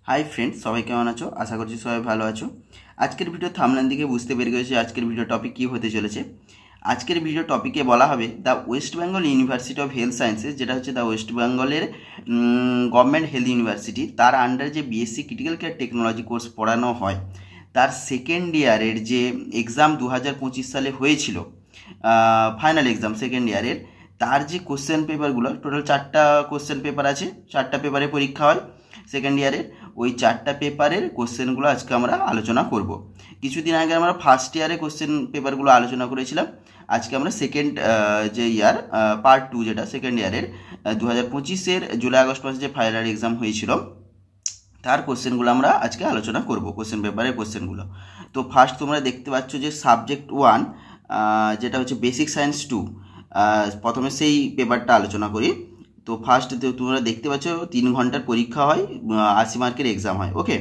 Hi friends, সবাই কেমন আছো? আশা করছি সবাই ভালো আছো। আজকের ভিডিও থাম্বনেল দিকে বুঝতে পেরে গেছি আজকের ভিডিও টপিক কী হতে চলেছে। আজকের ভিডিও টপিকে বলা হবে the West Bengal university of health sciences, যেটা হচ্ছে দ্য ওয়েস্ট বেঙ্গলের গভর্নমেন্ট হেলথ ইউনিভার্সিটি, তার আন্ডারে যে BSc critical care technology course পড়ানো হয়, তার সেকেন্ড ইয়ারের যে এক্সাম 2025 সালে হয়েছিল, ফাইনাল এক্সাম সেকেন্ড ইয়ারের, তার যে কোশ্চেন পেপারগুলো, টোটাল 4টা কোশ্চেন পেপার আছে, 4টা পেপারে পরীক্ষা হয় সেকেন্ড ইয়ারের। ওই 4টা পেপারের কোশ্চেনগুলো আজকে আমরা আলোচনা করব। কিছুদিন আগে আমরা ফার্স্ট ইয়ারে কোশ্চেন পেপারগুলো আলোচনা করেছিলাম। আজকে আমরা সেকেন্ড যে ইয়ার পার্ট 2, যেটা সেকেন্ড ইয়ারের 2025-এর জুলাই আগস্ট মাসে যে ফাইনাল এক্সাম হয়েছিল, তার কোশ্চেনগুলো আমরা আজকে আলোচনা করব, কোশ্চেন পেপারের কোশ্চেনগুলো। তো ফার্স্ট তোমরা দেখতে পাচ্ছ যে সাবজেক্ট 1, যেটা হচ্ছে বেসিক সায়েন্স 2, প্রথমে সেই পেপারটা আলোচনা করি। তো ফার্স্ট তোমরা দেখতে পাচ্ছ 3 ঘন্টার পরীক্ষা হয়, 80 মার্কের এক্সাম হয়। ওকে,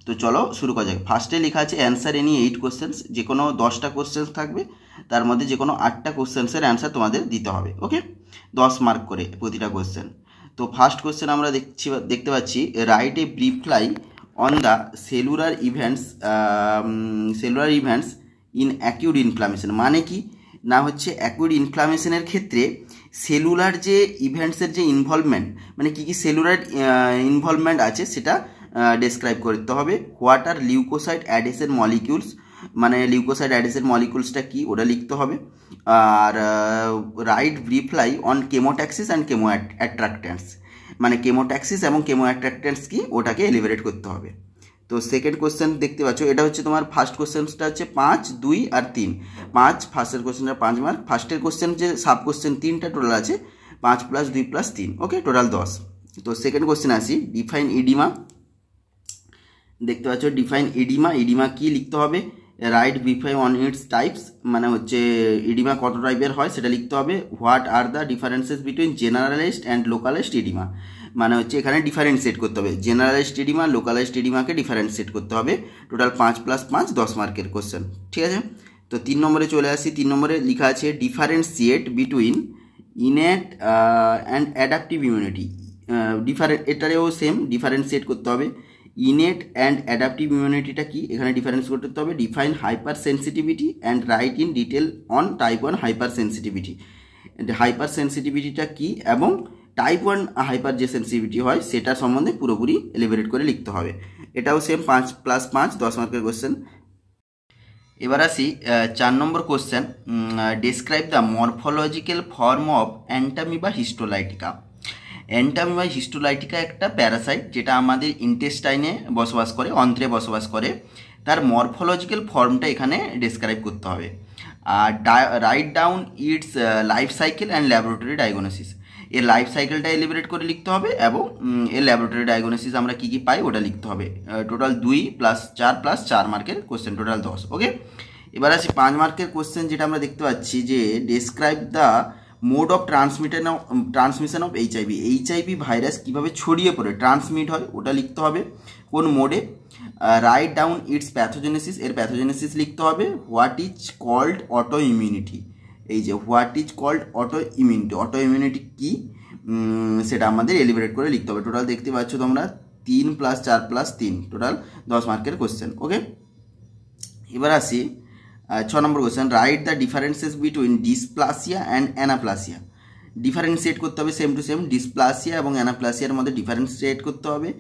তো চলো শুরু করা যাক। ফার্স্টে লেখা আছে অ্যান্সার এনি 8 কোশ্চেন্স, যে কোনো 10টা কোশ্চেন্স থাকবে, তার মধ্যে যে কোনো 8টা কোশ্চেন্সের অ্যান্সার তোমাদের দিতে হবে। ওকে, 10 মার্ক করে প্রতিটা কোশ্চেন। তো ফার্স্ট কোশ্চেন আমরা দেখতে পাচ্ছি, write a brief lie on the cellular events in acute inflammation. মানে কি না হচ্ছে, অ্যাকিউট ইনফ্লামেশনের ক্ষেত্রে সেলুলার যে ইভেন্টসের যে ইনভলভমেন্ট, মানে কী কী সেলুলার ইনভলভমেন্ট আছে সেটা ডেসক্রাইব করতে হবে। What are leukocyte adhesion molecules, মানে লিউকোসাইট অ্যাডহেশন মলিকিউলসটা কী ওটা লিখতে হবে। আর write briefly on chemotaxis and chemo attractants, মানে কেমোট্যাক্সিস এবং কেমো অ্যাট্রাক্ট্যান্টস কী ওটাকে এলিভেরেট করতে হবে। তো সেকেন্ড কোশ্চেন দেখতে পাচ্ছ, এটা হচ্ছে তোমার ফার্স্ট কোশ্চেনটা হচ্ছে 5, 2 আর 3। 5, ফার্স্টের কোশ্চেনটা 5 মার্ক। ফার্স্টের কোশ্চেন যে সাব কোশ্চেন 3টা টোটাল আছে, 5 + 2 + 3, ওকে, টোটাল 10। তো সেকেন্ড কোশ্চেন আসি, ডিফাইন ইডিমা। দেখতে পাচ্ছ ডিফাইন ইডিমা কি লিখতে হবে। রাইট বিফাই অন ইটস টাইপস, মানে হচ্ছে ইডিমা কত টাইপের হয় সেটা লিখতে হবে। What are the differences between generalised and localised oedema, মানে হচ্ছে এখানে ডিফারেন্সিয়েট করতে হবে, জেনারেলাইজড ইডিমা লোকালাইজড ইডিমাকে ডিফারেন্সিয়েট করতে হবে। টোটাল 5 + 5 10 মার্কের কোশ্চেন, ঠিক আছে। তো 3 নম্বরে চলে আসি। 3 নম্বরে লেখা আছে differentiate between innate and adaptive immunity. এটারেও সেম ডিফারেন্সিয়েট করতে হবে। ইনেট অ্যান্ড অ্যাডাপটিভ ইমিউনিটিটা কি এখানে ডিফারেন্স করতে হবে। Define hypersensitivity and write in detail on type 1 hypersensitivity. হাইপার সেন্সিটিভিটিটা কি এবং টাইপ 1 হাইপার যে সেন্সিটিভিটি হয় সেটার সম্বন্ধে পুরোপুরি এলিভেরেট করে লিখতে হবে। এটাও সেম 5 + 5 10 মার্কের কোশ্চেন। এবার আসি 4 নম্বর question, describe the morphological form of Entamoeba histolytica. Entamoeba histolytica একটা প্যারাসাইট, যেটা আমাদের ইন্টেস্টাইনে বসবাস করে, অন্ত্রে বসবাস করে। তার মরফোলজিক্যাল ফর্মটা এখানে ডেসক্রাইব করতে হবে। আর write down its life cycle and laboratory diagnosis. এর লাইফ সাইকেলটা এলিভেরেট করে লিখতে হবে এবং এর ল্যাবরেটরি ডায়াগনোসিস আমরা কী কী পাই ওটা লিখতে হবে। টোটাল 2 + 4 + 4 মার্কের কোশ্চেন, টোটাল 10। ওকে, এবার আসি 5 মার্কের কোশ্চেন, যেটা আমরা দেখতে পাচ্ছি যে describe the mode of transmission of HIV virus কীভাবে ছড়িয়ে পড়ে ট্রান্সমিট হয় ওটা লিখতে হবে, কোন মোডে। রাইট ডাউন ইটস প্যাথোজেনেসিস, এর প্যাথোজেনেসিস লিখতে হবে। What is called autoimmunity, এই যে what is called autoimmunity কী সেটা আমাদের এলিভেরেট করে লিখতে হবে। টোটাল দেখতে পাচ্ছ তোমরা 3 + 4 + 3, টোটাল 10 মার্কের কোশ্চেন। ওকে, এবার আসি 6 নম্বর question, write the differences between dysplasia and anaplasia. Differentiate করতে হবে সেম টু সেম, ডিসপ্লাসিয়া এবং অ্যানাপ্লাসিয়ার মধ্যে ডিফারেন্সিয়েট করতে হবে।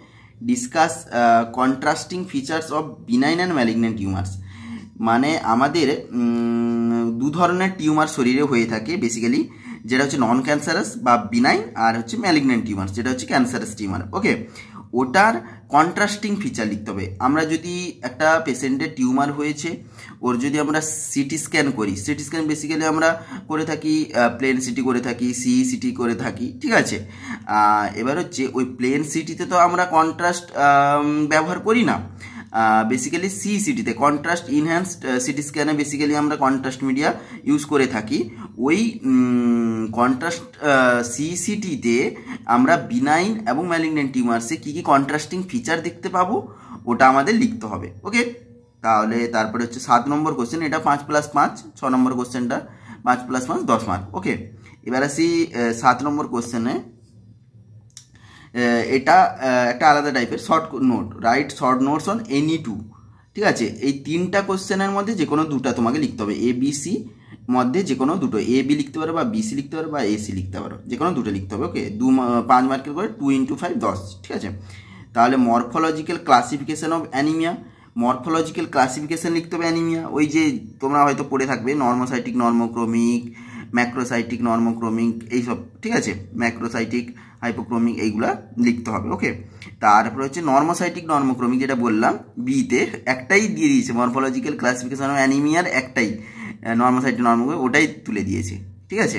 Discuss contrasting features of benign and malignant tumours, মানে আমাদের 2 ধরনের টিউমার শরীরে হয়ে থাকে বেসিক্যালি, যেটা হচ্ছে নন ক্যান্সারাস বা বিনাইন, আর হচ্ছে ম্যালিগন্যান্ট টিউমার যেটা হচ্ছে ক্যান্সারাস টিউমার। ওকে, ওটার কন্ট্রাস্টিং ফিচার লিখতে হবে। আমরা যদি একটা পেশেন্টের টিউমার হয়েছে, ওর যদি আমরা সিটি স্ক্যান করি, সিটি স্ক্যান বেসিক্যালি আমরা করে থাকি প্লেন সিটি করে থাকি, সিটি করে থাকি, ঠিক আছে। এবার হচ্ছে ওই প্লেন সিটিতে তো আমরা কন্ট্রাস্ট ব্যবহার করি না, বেসিক্যালি সিটিতে কন্ট্রাস্ট ইনহ্যান্সড সিটি স্ক্যানে বেসিক্যালি আমরা কন্ট্রাস্ট মিডিয়া ইউজ করে থাকি। ওই কন্ট্রাস্ট সিটিতে আমরা বিনাইন এবং ম্যালিগন্যান্ট টিউমার্সে কী কী কন্ট্রাস্টিং ফিচার দেখতে পাবো ওটা আমাদের লিখতে হবে। ওকে, তাহলে তারপরে হচ্ছে 7 নম্বর কোশ্চেন, এটা 5 + 5, 6 নম্বর কোশ্চেনটা 5 + 5 10 মার্ক। ওকে, এবার আসি 7 নম্বর কোশ্চেনে, এটা একটা আলাদা টাইপের short note, write short notes on any two. ঠিক আছে, এই 3টা কোশ্চেনের মধ্যে যে কোনো 2টা তোমাকে লিখতে হবে, এ বি সি মধ্যে যে কোনো 2টো, এ বি লিখতে পারো বা বিসি লিখতে পারো বা এসি লিখতে পারো, যে কোনো 2টো লিখতে হবে। ওকে, 5 মার্কের করে 2 × 5 10। ঠিক আছে, তাহলে morphological classification of anaemia, morphological classification লিখতে হবে অ্যানিমিয়া। ওই যে তোমরা হয়তো পড়ে থাকবে নর্মোসাইটিক, নর্মোক্রমিক, ম্যাক্রোসাইটিক, নর্মোক্রমিক, এইসব। ঠিক আছে, ম্যাক্রোসাইটিক, হাইপোক্রমিক, এইগুলা লিখতে হবে। ওকে, তারপরে হচ্ছে নর্মোসাইটিক, নর্মোক্রমিক, যেটা বললাম বিতে একটাই দিয়ে দিয়েছে, মরফোলজিক্যাল ক্লাসিফিকেশন অফ অ্যানিমিয়ার একটাই নর্মোসাইটিক, নর্মোক্রমিক, ওটাই তুলে দিয়েছে। ঠিক আছে,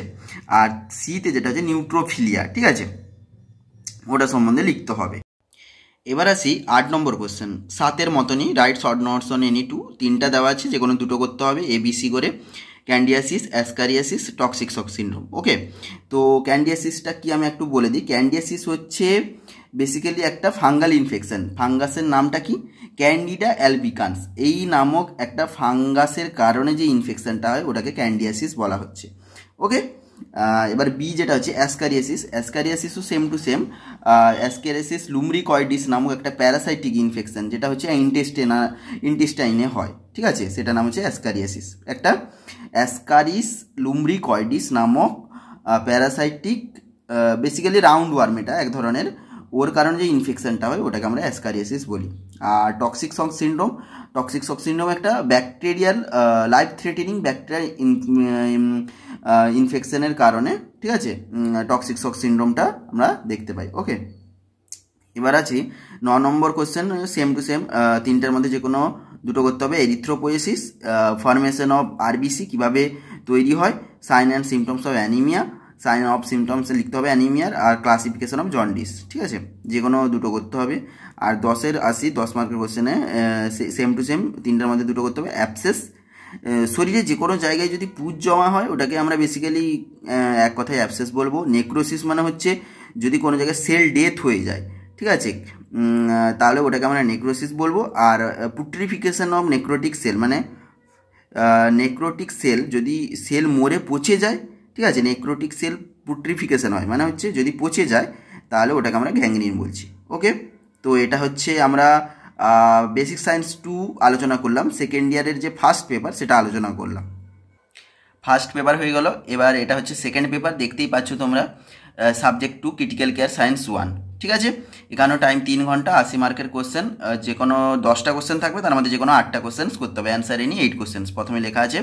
আর সিতে যেটা হচ্ছে নিউট্রোফিলিয়া, ঠিক আছে, ওটা সম্বন্ধে লিখতে হবে। এবার আসি 8 নম্বর কোশ্চেন, 7-এর মতনই, write short notes on any two. 3টা দেওয়া আছে, যে কোনো 2টো করতে হবে, এবিসি করে, ক্যান্ডিয়াসিস, অ্যাসকারিয়াসিস, টক্সিক শক সিনড্রোম। ওকে, তো ক্যান্ডিয়াসিসটা কি আমি একটু বলে দিই। ক্যান্ডিয়াসিস হচ্ছে বেসিক্যালি একটা ফাঙ্গাল ইনফেকশন। ফাঙ্গাসের নামটা কি? Candida albicans. এই নামক একটা ফাঙ্গাসের কারণে যে ইনফেকশনটা হয় ওটাকে ক্যান্ডিয়াসিস বলা হচ্ছে। ওকে, এবার বি যেটা হচ্ছে অ্যাসকারিয়াসিস। অ্যাসকারিয়াসিসও সেম টু সেম। অ্যাসকারিয়াসিস লুমব্রিকয়েডিস নামক একটা প্যারাসাইটিক ইনফেকশন, যেটা হচ্ছে ইন্টেস্টাইনে হয়। ঠিক আছে, সেটা নাম হচ্ছে অ্যাসকারিয়াসিস। একটা অ্যাসকারিস লুমব্রিকয়েডিস নামক প্যারাসাইটিক, বেসিক্যালি রাউন্ড ওয়ার্ম, এটা এক ধরনের, ওর কারণে যে ইনফেকশনটা হয় ওটাকে আমরা অ্যাসকারিয়াসিস বলি। আর toxic shock syndrome, toxic shock syndrome একটা ব্যাকটেরিয়াল লাইফ থ্রেটেনিং ব্যাকটেরিয়া ইনফেকশনের কারণে, ঠিক আছে, টক্সিক শক সিনড্রোমটা আমরা দেখতে পাই। ওকে, এবার আছি 9 নম্বর কোশ্চেন, সেম টু সেম, 3টার মধ্যে যে কোনো 2টো করতে হবে। এরিথ্রোপোয়েসিস, ফর্মেশন অফ আরবিসি কীভাবে তৈরি হয়, sign and symptoms of anaemia, sign of symptoms লিখতে হবে অ্যানিমিয়ার, আর ক্লাসিফিকেশন অফ জন্ডিস। ঠিক আছে, যে কোনো 2টো করতে হবে। আর 10-এর আসি, 10 মার্কের কোশ্চেনে সেম টু সেম 3টার মধ্যে 2টো করতে হবে। অ্যাবসেস, শরীরে যে কোনো জায়গায় যদি পুঁজ জমা হয় ওটাকে আমরা বেসিক্যালি এক কথায় অ্যাবসেস বলবো। নেক্রোসিস মানে হচ্ছে যদি কোনো জায়গায় সেল ডেথ হয়ে যায়, ঠিক আছে, তাহলে ওটাকে আমরা নেক্রোসিস বলবো। আর পুট্রিফিকেশন অফ নেক্রোটিক সেল, মানে নেক্রোটিক সেল যদি সেল মরে পচে যায়, ঠিক আছে, নেক্রোটিক সেল পুট্রিফিকেশন হয় মানে হচ্ছে যদি পচে যায়, তাহলে ওটাকে আমরা গ্যাংগ্রিন বলছি। ওকে, তো এটা হচ্ছে আমরা বেসিক সায়েন্স 2 আলোচনা করলাম। সেকেন্ড ইয়ারের যে ফার্স্ট পেপার সেটা আলোচনা করলাম। ফার্স্ট পেপার হয়ে গেল, এবার এটা হচ্ছে সেকেন্ড পেপার। দেখতেই পাচ্ছ তোমরা, সাবজেক্ট 2 ক্রিটিক্যাল কেয়ার সায়েন্স 1। ঠিক আছে, এখানেও টাইম 3 ঘন্টা, 80 মার্কের কোশ্চেন, যে কোনো 10টা কোশ্চেন থাকবে, তার মধ্যে যে কোনো 8টা কোশ্চেন করতে হবে। অ্যান্সার এনি 8 কোশ্চেন প্রথমে লেখা আছে।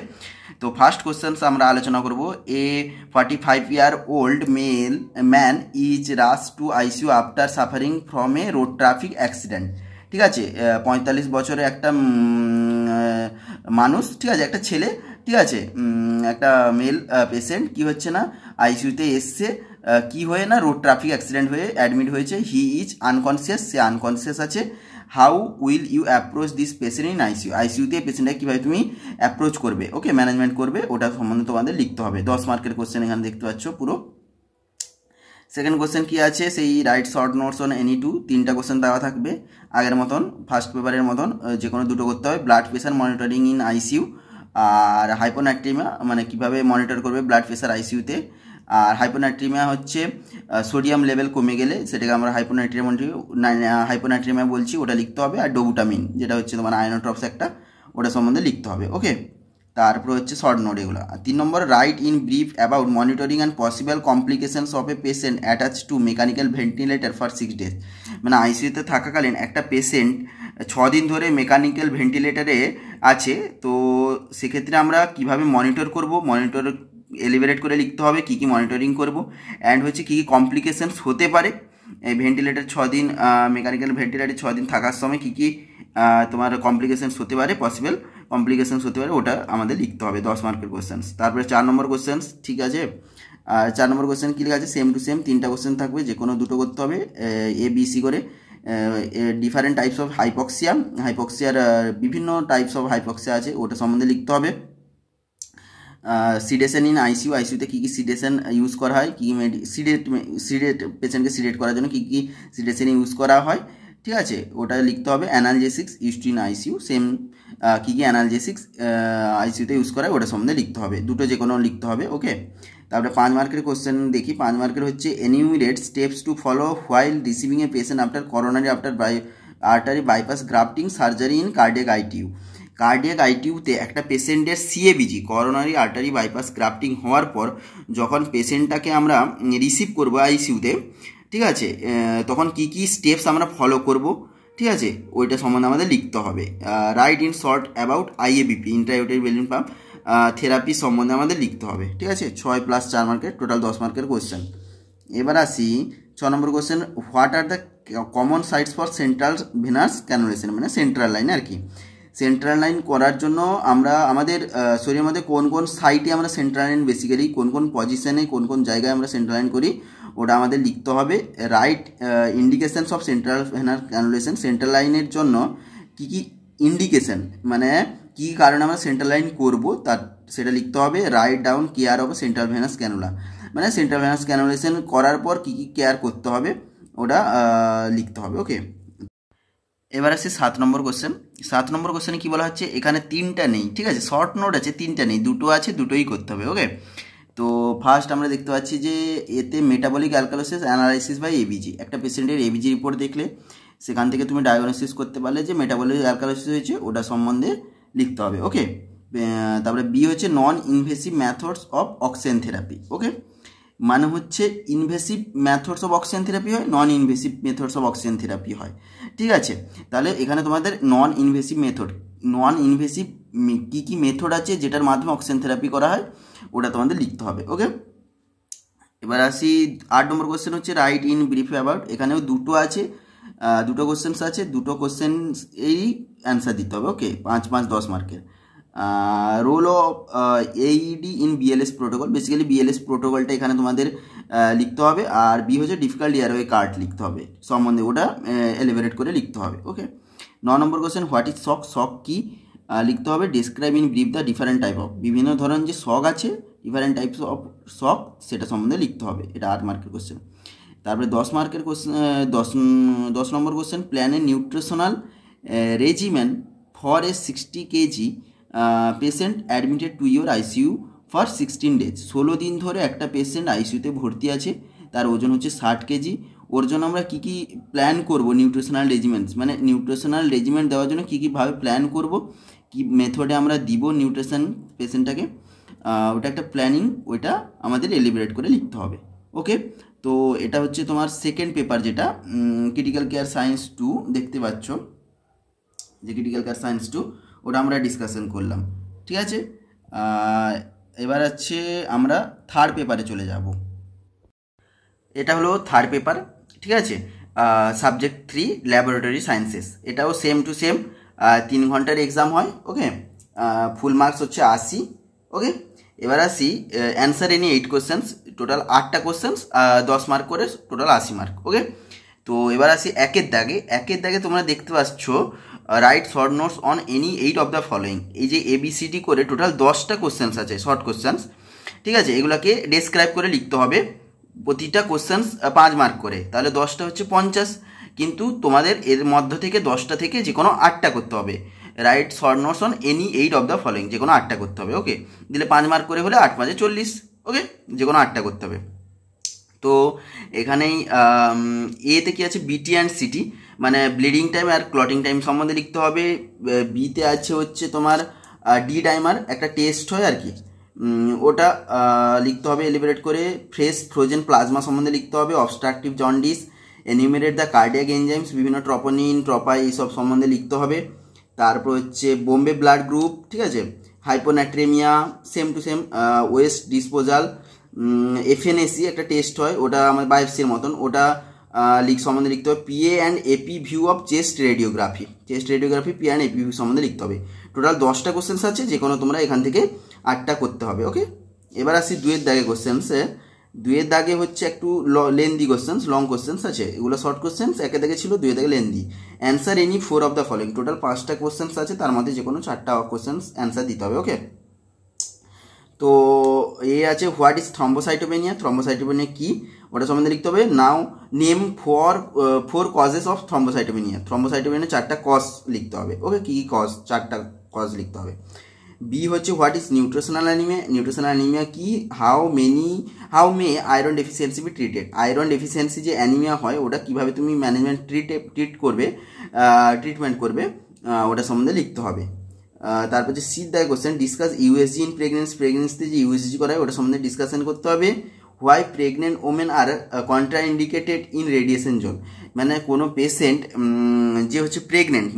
তো ফার্স্ট কোশ্চেন আমরা আলোচনা করব। এ 45-year-old man is rush to ICU after suffering from a road traffic accident. ঠিক আছে, 45 বছরের একটা মানুষ, ঠিক আছে, একটা ছেলে, ঠিক আছে, একটা মেল পেশেন্ট কি হচ্ছে না, আইসিইউতে এসছে, কি হয়ে না, রোড ট্রাফিক অ্যাক্সিডেন্ট হয়ে অ্যাডমিট হয়েছে। হি ইজ আনকনসিয়াস, সে আনকনসিয়াস আছে। How will you approach this patient in ICU, আইসিইউতে পেশেন্টটাকে কীভাবে তুমি অ্যাপ্রোচ করবে, ওকে, ম্যানেজমেন্ট করবে, ওটা সম্বন্ধে তোমাদের লিখতে হবে। 10 মার্কের কোশ্চেন এখানে দেখতে পাচ্ছ পুরো। সেকেন্ড কোশ্চেন কি আছে, সেই write short notes on any two. 3টা কোশ্চেন দেওয়া থাকবে আগের মতন, ফার্স্ট পেপারের মতন, যে কোনো 2টো করতে হবে। Blood pressure monitoring in ICU, আর হাইপোনাট্রিমিয়া মানে কীভাবে মনিটর করবে ব্লাড প্রেশার আইসিইউতে। আর হাইপোনাট্রিমিয়া হচ্ছে সোডিয়াম লেভেল কমে গেলে সেটাকে আমরা হাইপোনাট্রিমিয়া বলছি, ওটা লিখতে হবে। আর ডোবুটামিন যেটা হচ্ছে তোমার আয়নোট্রপস একটা, ওটা সম্বন্ধে লিখতে হবে। ওকে, তারপরে হচ্ছে শর্ট নোট এগুলো। 3 নম্বর, write in brief about monitoring and possible complications of a patient attach to mechanical ventilator for 6 days। মানে আইসিইউতে থাকাকালীন একটা পেশেন্ট 6 দিন ধরে মেকানিক্যাল ভেন্টিলেটারে আছে, তো সেক্ষেত্রে আমরা কিভাবে মনিটর করব, মনিটর এলিভেরেট করে লিখতে হবে, কী কী মনিটরিং করব, অ্যান্ড হচ্ছে কী কী কমপ্লিকেশনস হতে পারে এই ভেন্টিলেটার 6 দিন, মেকানিক্যাল ভেন্টিলেটারে 6 দিন থাকার সময় কী কী তোমার কমপ্লিকেশনস হতে পারে, পসিবল কমপ্লিকেশনস হতে পারে, ওটা আমাদের লিখতে হবে। 10 মার্কের কোশ্চেন্স। তারপরে 4 নম্বর কোশ্চেন্স, ঠিক আছে, আর 4 নম্বর কোশ্চেন কী লেখা আছে, সেম টু সেম 3টা কোশ্চেন থাকবে, যে কোনো 2টো করতে হবে, এ বি সি করে। ডিফারেন্ট টাইপস অফ হাইপক্সিয়া, হাইপক্সিয়ার বিভিন্ন টাইপস অফ হাইপক্সিয়া আছে, ওটা সম্বন্ধে লিখতে হবে। সিডেশন ইন আইসিইউ, আইসিইউতে কী কী সিডেশন ইউজ করা হয়, কী সিডেট পেশেন্টকে সিডেট করার জন্য কী কী সিডেশন ইউজ করা হয়, ঠিক আছে, ওটা লিখতে হবে। Analgesics used in ICU, same কী কী অ্যানালজেসিক্স আইসিইউতে ইউজ করা হয় ওটা সম্বন্ধে লিখতে হবে। 2টো যে কোনো লিখতে হবে। ওকে, তারপরে 5 মার্কের কোশ্চেন দেখি। 5 মার্কের হচ্ছে enumerate steps to follow while receiving a patient after coronary after artery bypass grafting surgery in cardiac ITU. Cardiac আইটিইউতে একটা পেশেন্টের CABG coronary artery bypass grafting হওয়ার পর যখন পেশেন্টটাকে আমরা রিসিভ করবো আইসিইউতে, ঠিক আছে, তখন কি কি স্টেপস আমরা ফলো করব, ঠিক আছে, ওইটা সম্বন্ধে আমাদের লিখতে হবে। Write in short about IABP intrauterine balloon pump therapy সম্বন্ধে আমাদের লিখতে হবে, ঠিক আছে। 6 + 4 মার্কের টোটাল 10 মার্কের কোশ্চেন। এবার আসি 6 নম্বর question, what are the common sites for central venous cannulation, মানে সেন্ট্রাল লাইন আর কি। সেন্ট্রাল লাইন করার জন্য আমরা আমাদের শরীরের মধ্যে কোন কোন সাইটে আমরা সেন্ট্রাল লাইন বেসিক্যালি কোন কোন পজিশনে কোন কোন জায়গায় আমরা সেন্ট্রাল লাইন করি ওটা আমাদের লিখতে হবে। Write indications of central venous cannulation, central লাইনের জন্য কী কী ইন্ডিকেশন, মানে কী কারণে আমরা সেন্ট্রাল লাইন করবো তার সেটা লিখতে হবে। Write down care of central venous cannula, মানে সেন্ট্রাল ভেনাস ক্যানুলেশন করার পর কী কী কেয়ার করতে হবে ওটা লিখতে হবে। ওকে, এবার আসছে 7 নম্বর কোশ্চেন। 7 নম্বর কোশ্চেনে কী বলা হচ্ছে, এখানে 3টা নেই, ঠিক আছে, শর্ট নোট আছে 3টা নেই, 2টো আছে, 2টোই করতে হবে। ওকে, তো ফার্স্ট আমরা দেখতে পাচ্ছি যে এতে metabolic alkalosis analysis by ABG, একটা পেশেন্টের এবিজি রিপোর্ট দেখলে সেখান থেকে তুমি ডায়াগনোসিস করতে পারলে যে মেটাবলিক অ্যালকালোসিস হয়েছে ওটা সম্বন্ধে লিখতে হবে। ওকে, তারপরে বি হচ্ছে non invasive methods of oxygen therapy. Okay, মানে হচ্ছে invasive methods of oxygen therapy হয়, non invasive methods of oxygen therapy হয়, ঠিক আছে। তাহলে এখানে তোমাদের নন ইনভেসিভ কী কী মেথড আছে যেটার মাধ্যমে অক্সিজেন থেরাপি করা হয় ওটা তোমাদের লিখতে হবে। ওকে, এবার আসি 8 নম্বর কোশ্চেন হচ্ছে রাইট ইন ব্রিফ অ্যাবাউট, এখানেও 2টো আছে, 2টো কোশ্চেন্স আছে, 2টো কোশ্চেন্স এই অ্যান্সার দিতে হবে। ওকে, 5 + 10 মার্কের। Role of AED in BLS protocol, basically BLS প্রোটোকলটা এখানে তোমাদের লিখতে হবে। আর বি হচ্ছে ডিফিকাল্ট এয়ারওয়ে কার্ড লিখতে হবে সম্বন্ধে, ওটা এলিভেরেট করে লিখতে হবে। ওকে, 9 নম্বর question what is shock, shock কি লিখতে হবে। Describe in brief the different type of, বিভিন্ন ধরনের যে শক আছে ডিফারেন্ট টাইপস অফ শক সেটা সম্বন্ধে লিখতে হবে, এটা 8 মার্কের কোশ্চেন। তারপরে 10 মার্কের question, 10 number question plan A nutritional regimen for a 60 kg patient admitted to your ICU for 16 days, 16 দিন ধরে একটা পেশেন্ট আইসিইউতে ভর্তি আছে, তার ওজন হচ্ছে 60 কেজি। ওর জন্য আমরা কী কী প্ল্যান করব, নিউট্রিশনাল রেজিমেন্টস, মানে নিউট্রিশনাল রেজিমেন্ট দেওয়ার জন্য কী কীভাবে প্ল্যান করব, কী মেথডে আমরা দিব নিউট্রিশন পেশেন্টটাকে, ওটা একটা প্ল্যানিং, ওইটা আমাদের এলিবরেট করে লিখতে হবে। ওকে, তো এটা হচ্ছে তোমার সেকেন্ড পেপার, যেটা ক্রিটিক্যাল কেয়ার সায়েন্স 2 দেখতে পাচ্ছ, যে ক্রিটিক্যাল কেয়ার সায়েন্স 2 ওটা আমরা ডিসকাশন করলাম, ঠিক আছে। এবার হচ্ছে আমরা থার্ড পেপারে চলে যাব। এটা হলো থার্ড পেপার, ঠিক আছে, সাবজেক্ট 3 ল্যাবরেটরি সায়েন্সেস। এটাও সেম টু সেম 3 ঘন্টার এক্সাম হয়। ওকে, ফুল মার্কস হচ্ছে 80। ওকে, এবার আসি অ্যান্সার এনি 8 কোশ্চেন্স, টোটাল 8টা কোশ্চেন্স, 10 মার্ক করে টোটাল 80 মার্ক। ওকে, তো এবার আসি একের দাগে তোমরা দেখতে পাচ্ছ write short notes on any 8 of the following, এই যে ABCD করে টোটাল 10টা কোশ্চেন্স আছে, শর্ট কোশ্চেন্স, ঠিক আছে, এগুলোকে ডেসক্রাইব করে লিখতে হবে, প্রতিটা কোশ্চেন্স 5 মার্ক করে, তাহলে 10টা হচ্ছে 50, কিন্তু তোমাদের এর মধ্য থেকে 10টা থেকে যে কোনো 8টা করতে হবে। Right short notes on any 8 of the following, যে কোনো 8টা করতে হবে। ওকে, দিলে 5 মার্ক করে হলে 8 × 5 = 40। ওকে, যে কোনো 8টা করতে হবে। তো এখানেই এতে কি আছে, বিটি অ্যান্ড সিটি, মানে ব্লিডিং টাইম আর ক্লটিং টাইম সম্বন্ধে লিখতে হবে। বিতে আছে হচ্ছে তোমার ডি ডাইমার, একটা টেস্ট হয় আর কি, ওটা লিখতে হবে এলিবরেট করে। ফ্রেশ ফ্রোজেন প্লাজমা সম্বন্ধে লিখতে হবে। Obstructive jaundice, enumerate the cardiac enzymes, বিভিন্ন ট্রপোনিন ট্রপাই এইসব সম্বন্ধে লিখতে হবে। তারপর হচ্ছে বোম্বে ব্লাড গ্রুপ, ঠিক আছে, hyponatraemia, same to same. Waste disposal, FNAC একটা টেস্ট হয়, ওটা আমার বায়োপসির মতন, ওটা সম্বন্ধে লিখতে হবে। PA and AP view of chest radiography, PA and AP view সম্বন্ধে লিখতে হবে। টোটাল 10টা কোশ্চেন্স আছে, যে কোনো তোমরা এখান থেকে 8টা করতে হবে। ওকে, এবার আসি 2-এর দাগে কোশ্চেন্সে। 2-এর দাগে হচ্ছে একটু লেন্দি কোশ্চেন্স, লং কোশ্চেন্স আছে, এগুলো শর্ট কোশ্চেন্স, 1-এর দাগে ছিল, 2-এর দাগে lengthy. Answer any 4 of the following, total 5টা কোশ্চেন্স আছে, তার মধ্যে যে কোনো 4টা কোশ্চেন্স অ্যান্সার দিতে হবে। ওকে, তো আছে হোয়াট ইজ থ্রম্বোসাইটোপেনিয়া, থ্রম্বোসাইটোপেনিয়া কি ওটা সম্বন্ধে লিখতে হবে। Now name 4 causes of thrombocytopenia, thrombocytopenia 4টা কজ লিখতে হবে। ওকে, কী কজ, 4টা কজ লিখতে হবে। বি হচ্ছে what is nutritional anaemia, nutritional anaemia কি, how may iron deficiency be treated, iron deficiency যে অ্যানিমিয়া হয় ওটা কীভাবে তুমি ট্রিটমেন্ট করবে ওটা সম্বন্ধে লিখতে হবে। তারপর যে C the question discuss USG in প্রেগনেন্সিতে যে ইউএসজি করা হয় ওটা সম্বন্ধে ডিসকাশন করতে হবে। Why pregnant women are contraindicated in radiation zone, মানে কোনো পেশেন্ট যে হচ্ছে প্রেগনেন্ট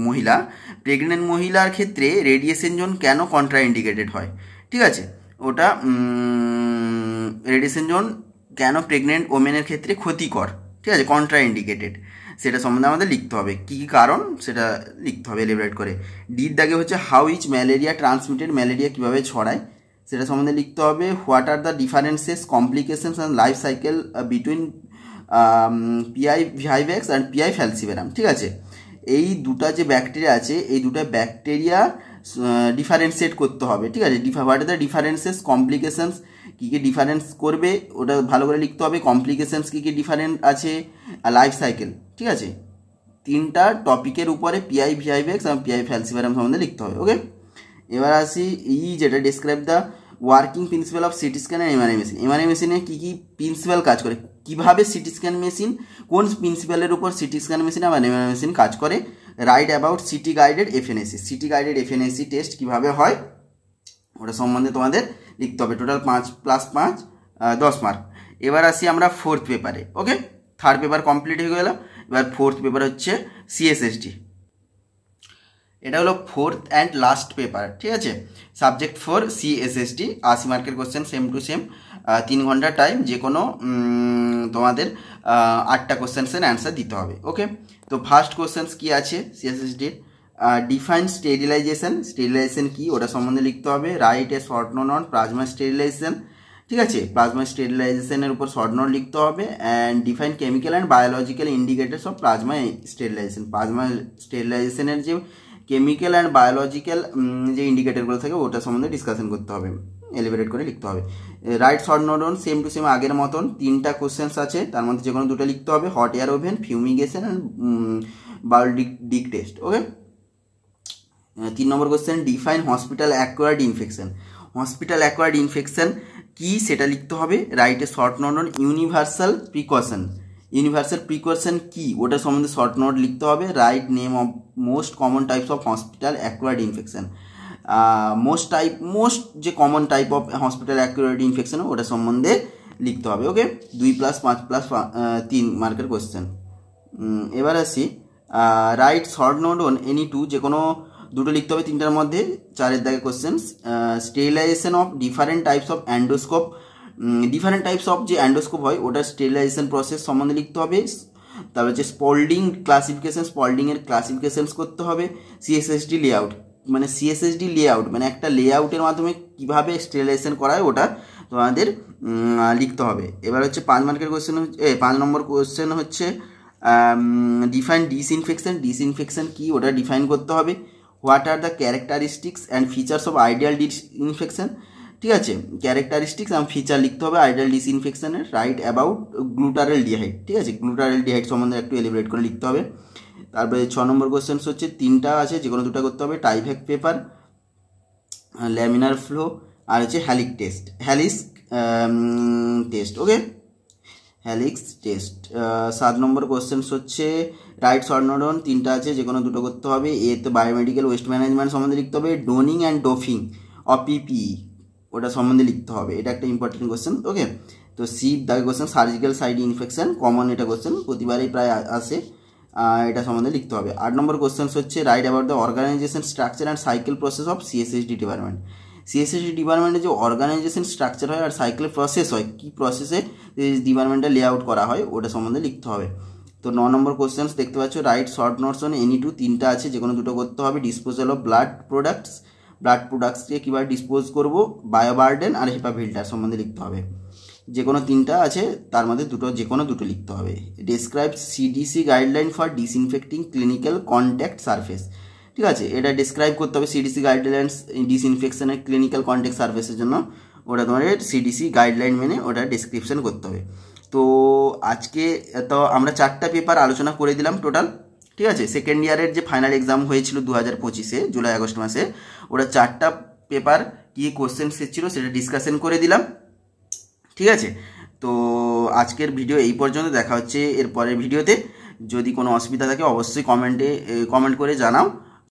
মহিলার ক্ষেত্রে রেডিয়েশন জোন কেন কন্ট্রাইন্ডিকেটেড হয়, ঠিক আছে, ওটা রেডিয়েশন জোন কেন প্রেগনেন্ট ওমেনের ক্ষেত্রে ক্ষতিকর, ঠিক আছে, কন্ট্রাইন্ডিকেটেড, সেটা সম্বন্ধে আমাদের লিখতে হবে, কী কী কারণ সেটা লিখতে হবে এলিবরেট করে। ডির দাগে হচ্ছে how is malaria transmitted, malaria কীভাবে ছড়ায় সেটা সম্বন্ধে লিখতে হবে। What are the differences complications and life cycle between PI vivax and PI falciparum, ঠিক আছে, এই দুটা যে ব্যাকটেরিয়া আছে এই দুটা ব্যাকটেরিয়া ডিফারেন্সিয়েট করতে হবে, ঠিক আছে। What are the differences complications, কী কী ডিফারেন্স করবে ওটা ভালো করে লিখতে হবে, কমপ্লিকেশনস কী কী ডিফারেন্ট আছে, লাইফ সাইকেল, ঠিক আছে, তিনটা টপিকের উপরে পিআই ভিভাইভ্যাক্স এবং পিআই ফ্যালসিভেরাম সম্বন্ধে লিখতে হবে। ওকে, এবার আসি যেটা describe the working principal of CT scan and MRI machine, MRI মেশিনে কী কী প্রিন্সিপাল কাজ করে, কীভাবে সিটি স্ক্যান মেশিন, কোন প্রিন্সিপালের উপর সিটি স্ক্যান মেশিন আর এমআরআই মেশিন কাজ করে। Right about city guided FNAC, city guided FNAC test কীভাবে হয় ওটা সম্বন্ধে তোমাদের লিখতে হবে। Total 5 + 5 10 mark. এবার আসি আমরা ফোর্থ পেপারে। ওকে, থার্ড পেপার কমপ্লিট হয়ে গেল, এবার ফোর্থ পেপার হচ্ছে সিএসএসডি, এটা হলো ফোর্থ অ্যান্ড লাস্ট পেপার, ঠিক আছে। সাবজেক্ট 4 সিএসএসডি, 80 মার্কের কোশ্চেন, সেম টু সেম, 3 ঘন্টা টাইম, যে কোনো তোমাদের 8টা কোশ্চেন্সের অ্যান্সার দিতে হবে। ওকে, তো ফার্স্ট কোশ্চেন্স কি আছে সিএসএসডির, ডিফাইন স্টেরিলাইজেশন কি ওটা সম্বন্ধে লিখতে হবে। Write a short note on plasma sterilization, ঠিক আছে, প্লাজমা স্টেরিলাইজেশনের উপর শর্ট নোট লিখতে হবে। And define chemical and biological indicators of plasma sterilization, plasma স্টেরিলাইজেশনের যে কেমিক্যাল অ্যান্ড বায়োলজিক্যাল যে ইন্ডিকেটারগুলো থাকে ওটা সম্বন্ধে ডিসকাশন করতে হবে, এলিবরেট করে লিখতে হবে। Right short note on same to same আগের মতন 3টা কোশ্চেন্স আছে, তার মধ্যে যে কোনো 2টা লিখতে হবে, hot air oven, fumigation and Bowie Dick test. Okay, 3 নম্বর question define hospital acquired infection, hospital acquired infection কি সেটা লিখতে হবে। Write a short note on universal precaution কি ওটা সম্বন্ধে শর্ট নোট লিখতে হবে। Write name of most common types of hospital acquired infection, most যে common type of hospital acquired infection ওটা সম্বন্ধে লিখতে হবে। ওকে, 2 + 5 + 3 মার্কের কোশ্চেন। এবার আসি right short note on any 2, যে কোনো 2টো লিখতে হবে 3টার মধ্যে। 4 দাগে question, sterilization of different types of endoscope, different types of যে অ্যান্ডোস্কোপ হয় ওটা স্টেরিলাইজেশন প্রসেস সম্বন্ধে লিখতে হবে। তারপর হচ্ছে স্পল্ডিংয়ের ক্লাসিফিকেশনস করতে হবে। সিএসএসডি লেআউট, মানে একটা লেআউটের মাধ্যমে কীভাবে স্টেরিলাইজেশন করা হয় ওটা তোমাদের লিখতে হবে। এবার হচ্ছে 5 মার্কের কোশ্চেন, 5 নম্বর কোশ্চেন হচ্ছে ডিফাইন ডিসইনফেকশন কি ওটা ডিফাইন করতে হবে। What are the characteristics and features of ideal disinfection, ঠিক আছে, ক্যারেক্টারিস্টিক্স অ্যান্ড ফিচার লিখতে হবে আইডিয়াল ডিসইনফেকশনের। রাইট অ্যাবাউট গ্লুটারেলডিহাইড, ঠিক আছে, গ্লুটারেলডিহাইড সম্বন্ধে একটু এলিবরেট করে লিখতে হবে। তারপরে 6 নম্বর কোশ্চেন হচ্ছে 3টা আছে, যে কোনো 2টা করতে হবে। টাইভ্যাক পেপার, ল্যামিনার ফ্লো, আর হচ্ছে হ্যালিক্স টেস্ট। ওকে, হ্যালিক্স টেস্ট। 7 নম্বর কোশ্চেন হচ্ছে রাইট শর্ট নোট অন 3টা আছে, যে কোনো 2টো করতে হবে। এতে বায়োমেডিক্যাল ওয়েস্ট ম্যানেজমেন্ট সম্বন্ধে লিখতে হবে। ডোনিং অ্যান্ড ডোফিং অফ পিপিই ওটা সম্বন্ধে লিখতে হবে, এটা একটা ইম্পর্টেন্ট কোশ্চেন। ওকে, তো সি দাগে question surgical site infection, common এটা কোশ্চেন প্রতিবারই প্রায় আসে, এটা সম্বন্ধে লিখতে হবে। 8 নম্বর কোশ্চেন হচ্ছে write about the organisation structure and cycle process of CSSD department, CSSD ডিপার্টমেন্টে যে অর্গানাইজেশন স্ট্রাকচার হয় আর সাইকেলের প্রসেস হয়, কী প্রসেসে ডিপার্টমেন্টে লেআউট করা হয় ওটা সম্বন্ধে লিখতে হবে। তো 9 নম্বর কোশ্চেন দেখতে পাচ্ছ, write short notes on any 2, 3টা আছে, যে কোনো 2টো করতে হবে। ডিসপোজাল অফ ব্লাড প্রোডাক্টসকে কীভাবে ডিসপোজ করবো, বায়োবার্ডেন আর হেপা ফিল্টার সম্বন্ধে লিখতে হবে। যে কোনো 3টা আছে, তার মধ্যে যে কোনো 2টো লিখতে হবে। Describe CDC guideline for disinfecting clinical contact surface, ঠিক আছে, এটা ডিসক্রাইব করতে হবে। সিডিসি গাইডলাইন্স ডিসইনফেকশনের ক্লিনিক্যাল কন্ট্যাক্ট সারফেসের জন্য ওটা তোমাদের সিডিসি গাইডলাইন মেনে ওটা ডিসক্রিপশন করতে হবে। তো আজকে তো আমরা 4টা পেপার আলোচনা করে দিলাম টোটাল, ঠিক আছে। সেকেন্ড ইয়ারের যে ফাইনাল এক্সাম হয়েছিল 2025-এ জুলাই আগস্ট মাসে, ওটা 4টা পেপার কী কোশ্চেন এসেছিলো সেটা ডিসকাশন করে দিলাম। ঠিক আছে, তো আজকের ভিডিও এই পর্যন্ত। দেখা হচ্ছে এর পরের ভিডিওতে। যদি কোনো অসুবিধা থাকে অবশ্যই কমেন্ট করে জানাও।